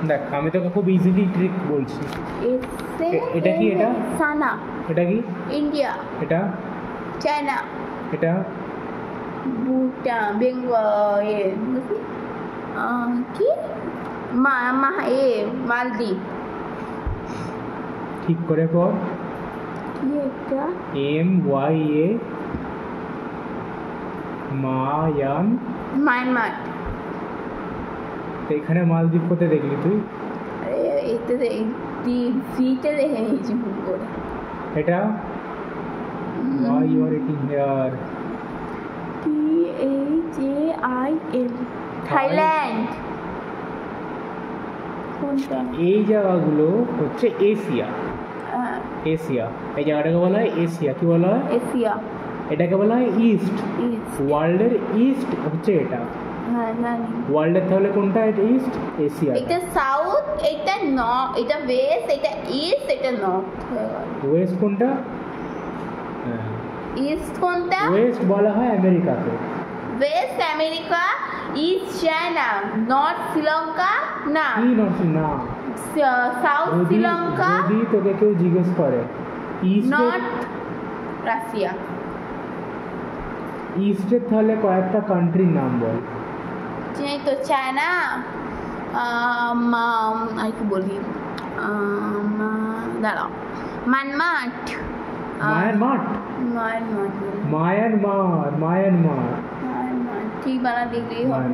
দেখ আমি তোকে খুব ইজিলি ট্রিক বলছি। এটা কি? এটা সানা। এটা কি? ইন্ডিয়া। এটা চায়না। এটা ভুটান। বেঙ্গল। কি মালদ্বীপ। ঠিক করে পড়। কি এটা? MYA Myanmar. এখানে মালদ্বীপ কোথায় দেখলি তুই? এতে ফিতে দেখে নিয়েছি ভুল করে। এটা Why you are eating here? THAIL। Thailand. কোনটা? এই জায়গাগুলো হচ্ছে এশিয়া। এশিয়া, এই জায়গাটাকে বলা হয় এশিয়া। কি বলা হয়? এশিয়া। এটাকে বলা হয় ইস্ট। ওয়ার্ল্ডের ইস্ট হচ্ছে এটা। হ্যাঁ জানি। ওয়ার্ল্ডের তাহলে কোনটা? এটা ইস্ট। এশিয়া। এটা সাউথ, এটা নর্থ, এটা ওয়েস্ট, এটা ইস্ট, এটা নর্থ। ওয়েস্ট কোনটা? ইস্ট কোনটা? ওয়েস্ট বলা হয় আমেরিকাকে। West America. East China. North Sri Lanka. না কি নর্থ? না, সাউথ শ্রীলঙ্কা। যদি তোকে কেউ জিজ্ঞেস করে নর্থ রাশিয়া। ইস্টের তাহলে কয়েকটা কান্ট্রির নাম বল। চিনি তো, চায়না, আর কি বলি, দাঁড়াও, মায়ানমার। ঠিক বানা দেখলেই হবে।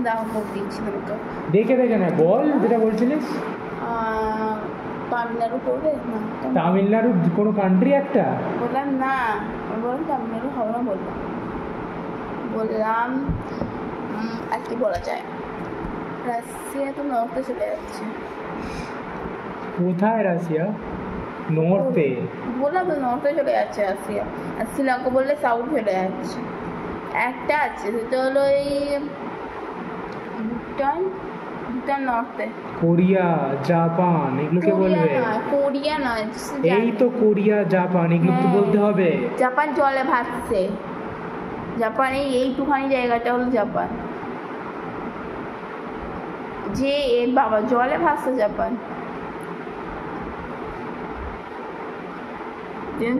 দাও বল দিচ্ছিলাম তো। দেখে না বল যেটা বলছিলিস। তামিলনাড়ু করবে না? তামিলনাড়ু কোনো কান্ট্রি একটা বললাম না, বললাম তামিলনাড়ু হবে না, বললাম আর কি বলা যায়। রাশিয়া তো নর্থে চলে যাচ্ছে। কোথায় রাশিয়া? নর্থে। বললাম তো নর্থে চলে যাচ্ছে রাশিয়া। আর শ্রীলঙ্কা বললে সাউথ চলে যাচ্ছে। একটা আছে, সেটা হলো এই ভুটান নর্থে। কোরিয়া, জাপান, এগুলোকে বলবে। কোরিয়া নয়, এই তো কোরিয়া, জাপান, এগুলো তো বলতে হবে। জাপান জলে ভাসছে। জাপান এইটুখানি জায়গাটা হলো জাপান। যে বাবা জলে ভাসছে জাপান।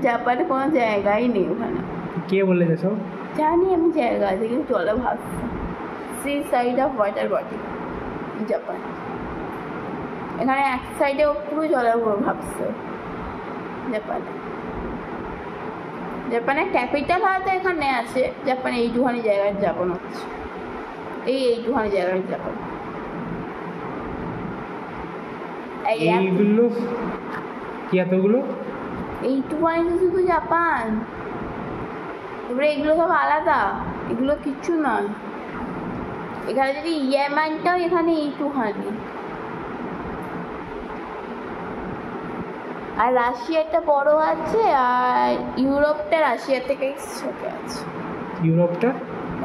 জাপানে কোনো জায়গাই নেই ওখানে। কে বলেছে সব? জানি আমি জায়গা আছে, কিন্তু জলে ভাসছে। Sea side of water body Japan. এখানে এক সাইডে পুরো জলের উপর ভাসছে জাপানের ক্যাপিটাল হয়তো এখানে আছে। জাপানে এইটুখানি জায়গায় জাপান হচ্ছে। এইটুখানি জায়গায় জাপান। এইগুলো কি এতগুলো? এইটুখানি তো শুধু জাপান। এবারে এগুলো সব আলাদা, এগুলো কিচ্ছু নয়। এখানে যদি ইয়েমেনটাও এখানে এইটুখানি। আর রাশিয়াটা বড় আছে, আর ইউরোপটা রাশিয়ার থেকে ছোট আছে। ইউরোপটা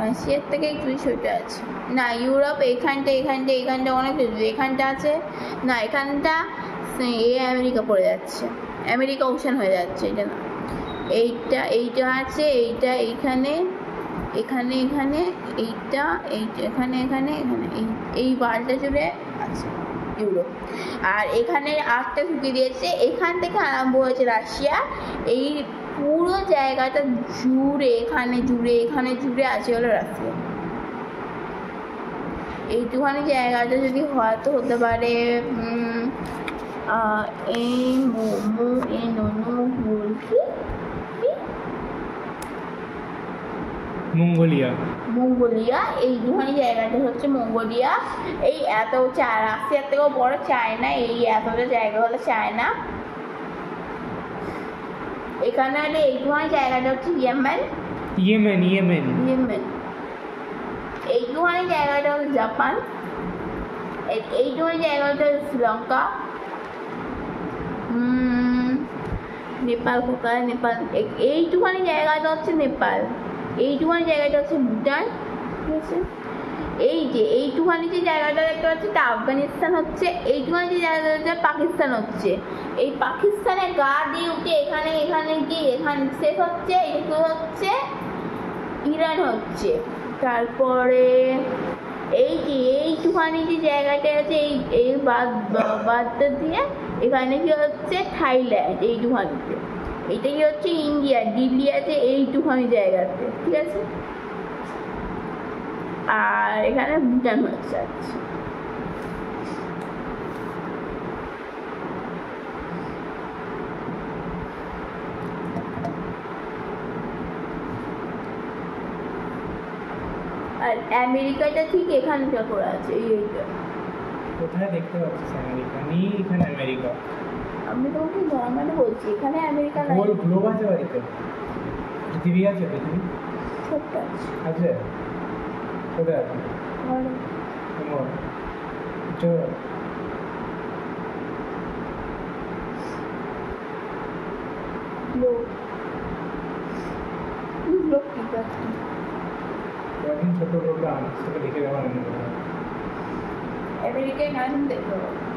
রাশিয়ার থেকে একটু ছোট আছে। না, ইউরোপ এখানটা অনেক এখানটা আছে না, এখানটা আমেরিকা পড়ে যাচ্ছে, আমেরিকা ওশান হয়ে যাচ্ছে। এটা না, এইটা আছে, এইটা এখানে এইটা এখানে এই বালটা জুড়ে আছে ইউরোপ। আর এখানে আটটা ঢুকিয়ে দিয়েছে। এখান থেকে আরম্ভ হয়েছে রাশিয়া। এই পুরো জায়গাটা জুড়ে এখানে জুড়ে আছে হলো রাশিয়া। এইটুখানি জায়গাটা যদি হয়তো হতে পারে মঙ্গোলিয়া। এইটুখানি জায়গাটা হচ্ছে মঙ্গোলিয়া। এই এত রাশিয়ার থেকেও বড় চায়না। এই এতটা জায়গা হলো চায়না। এখানে এইটুখানি জায়গাটা হচ্ছে ইয়েমেন। এইটুখানি জায়গাটা হলো জাপান। এইটুখানি জায়গাটা হলো শ্রীলঙ্কা। নেপাল কোথায়? নেপাল এইটুখানি জায়গাটা হচ্ছে নেপাল। এইটুখানি জায়গাটা হচ্ছে ভুটান। ঠিক আছে, এইটুখানি যে জায়গাটা দেখতে পাচ্ছি তা আফগানিস্তান হচ্ছে। এইটুখানি যে জায়গাটা পাকিস্তান হচ্ছে। এই পাকিস্তানের গা দিয়ে উঠে এখানে গিয়ে এখানে শেষ হচ্ছে। এইটুকু হচ্ছে ইরান হচ্ছে। তারপরে এই যে এইটুখানি যে জায়গাটা আছে এই বাদটা দিয়ে এখানে কি হচ্ছে থাইল্যান্ড এইটুখানিতে, এটা কি হচ্ছে ইন্ডিয়া, দিল্লি আছে এইটুখানি জায়গাতে, ঠিক আছে। আর এখানে ভুটান হচ্ছে। আচ্ছা আর আমেরিকাটা ঠিক এখানটা করে আছে এইটা। কোথায় দেখতে পাচ্ছিস আমেরিকা? নি এখানে আমেরিকা। আমি তোমাকে নর্মালি বলছি, এখানে আমেরিকা নাই। গোল গ্লোব আছে বাড়িতে? পৃথিবী আছে? পৃথিবী ছোট্ট আছে। আছে? কোথায় আছে? ঘরে। তোমার চল লোক লোক ঠিক আছে। কয়েকদিন ছোট গ্লোবটা আমার সাথে দেখে যাওয়ার আমেরিকায় নাম দেখতে পাবো।